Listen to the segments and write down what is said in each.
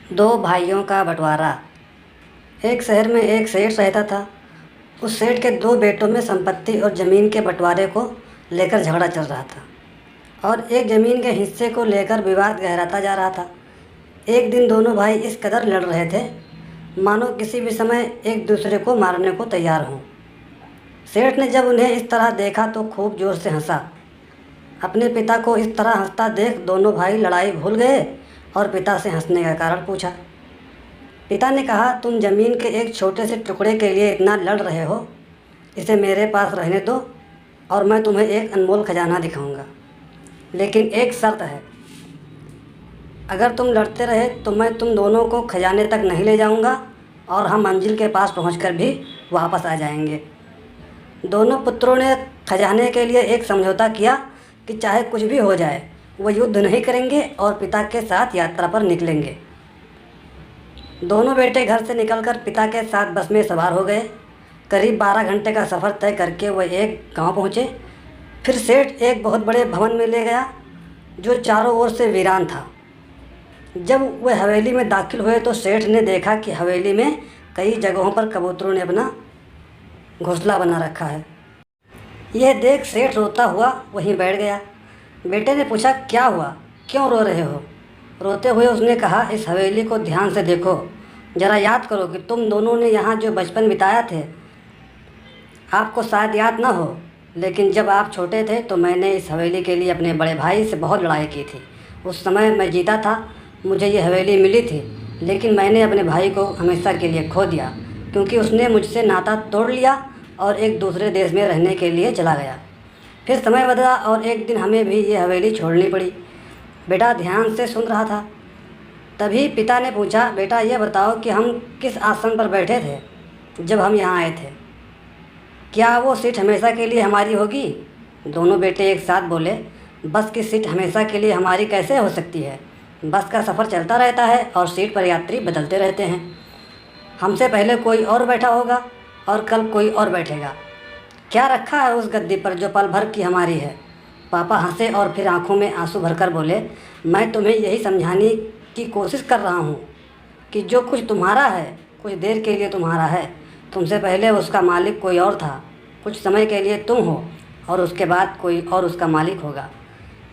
दो भाइयों का बंटवारा। एक शहर में एक सेठ रहता था। उस सेठ के दो बेटों में संपत्ति और ज़मीन के बंटवारे को लेकर झगड़ा चल रहा था और एक ज़मीन के हिस्से को लेकर विवाद गहराता जा रहा था। एक दिन दोनों भाई इस कदर लड़ रहे थे मानो किसी भी समय एक दूसरे को मारने को तैयार हों। सेठ ने जब उन्हें इस तरह देखा तो खूब ज़ोर से हंसा। अपने पिता को इस तरह हंसता देख दोनों भाई लड़ाई भूल गए और पिता से हंसने का कारण पूछा। पिता ने कहा, तुम ज़मीन के एक छोटे से टुकड़े के लिए इतना लड़ रहे हो, इसे मेरे पास रहने दो और मैं तुम्हें एक अनमोल खजाना दिखाऊंगा। लेकिन एक शर्त है, अगर तुम लड़ते रहे तो मैं तुम दोनों को खजाने तक नहीं ले जाऊंगा और हम मंजिल के पास पहुंचकर भी वापस आ जाएंगे। दोनों पुत्रों ने खजाने के लिए एक समझौता किया कि चाहे कुछ भी हो जाए वो युद्ध नहीं करेंगे और पिता के साथ यात्रा पर निकलेंगे। दोनों बेटे घर से निकलकर पिता के साथ बस में सवार हो गए। करीब 12 घंटे का सफ़र तय करके वह एक गांव पहुँचे। फिर सेठ एक बहुत बड़े भवन में ले गया जो चारों ओर से वीरान था। जब वह हवेली में दाखिल हुए तो सेठ ने देखा कि हवेली में कई जगहों पर कबूतरों ने अपना घोंसला बना रखा है। यह देख सेठ रोता हुआ वहीं बैठ गया। बेटे ने पूछा, क्या हुआ, क्यों रो रहे हो? रोते हुए उसने कहा, इस हवेली को ध्यान से देखो, ज़रा याद करो कि तुम दोनों ने यहाँ जो बचपन बिताया थे आपको शायद याद ना हो, लेकिन जब आप छोटे थे तो मैंने इस हवेली के लिए अपने बड़े भाई से बहुत लड़ाई की थी। उस समय मैं जीता था, मुझे ये हवेली मिली थी, लेकिन मैंने अपने भाई को हमेशा के लिए खो दिया क्योंकि उसने मुझसे नाता तोड़ लिया और एक दूसरे देश में रहने के लिए चला गया। फिर समय बदला और एक दिन हमें भी ये हवेली छोड़नी पड़ी। बेटा ध्यान से सुन रहा था। तभी पिता ने पूछा, बेटा ये बताओ कि हम किस आसन पर बैठे थे जब हम यहाँ आए थे? क्या वो सीट हमेशा के लिए हमारी होगी? दोनों बेटे एक साथ बोले, बस की सीट हमेशा के लिए हमारी कैसे हो सकती है? बस का सफ़र चलता रहता है और सीट पर यात्री बदलते रहते हैं। हमसे पहले कोई और बैठा होगा और कल कोई और बैठेगा। क्या रखा है उस गद्दी पर जो पल भर की हमारी है? पापा हंसे और फिर आंखों में आंसू भरकर बोले, मैं तुम्हें यही समझाने की कोशिश कर रहा हूँ कि जो कुछ तुम्हारा है कुछ देर के लिए तुम्हारा है। तुमसे पहले उसका मालिक कोई और था, कुछ समय के लिए तुम हो और उसके बाद कोई और उसका मालिक होगा।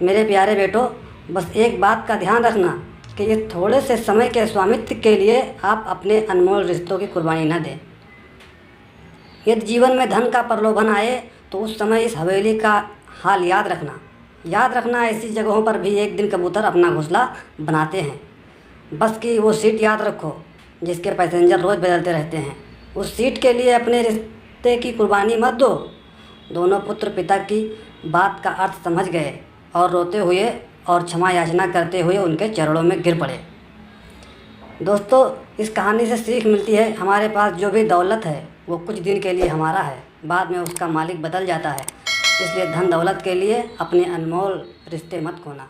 मेरे प्यारे बेटो, बस एक बात का ध्यान रखना कि इस थोड़े से समय के स्वामित्व के लिए आप अपने अनमोल रिश्तों की कुर्बानी न दें। यदि जीवन में धन का प्रलोभन आए तो उस समय इस हवेली का हाल याद रखना। याद रखना, ऐसी जगहों पर भी एक दिन कबूतर अपना घोंसला बनाते हैं। बस की वो सीट याद रखो जिसके पैसेंजर रोज़ बदलते रहते हैं। उस सीट के लिए अपने रिश्ते की कुर्बानी मत दो। दोनों पुत्र पिता की बात का अर्थ समझ गए और रोते हुए और क्षमा याचना करते हुए उनके चरणों में गिर पड़े। दोस्तों, इस कहानी से सीख मिलती है, हमारे पास जो भी दौलत है वो कुछ दिन के लिए हमारा है, बाद में उसका मालिक बदल जाता है। इसलिए धन दौलत के लिए अपने अनमोल रिश्ते मत खोना।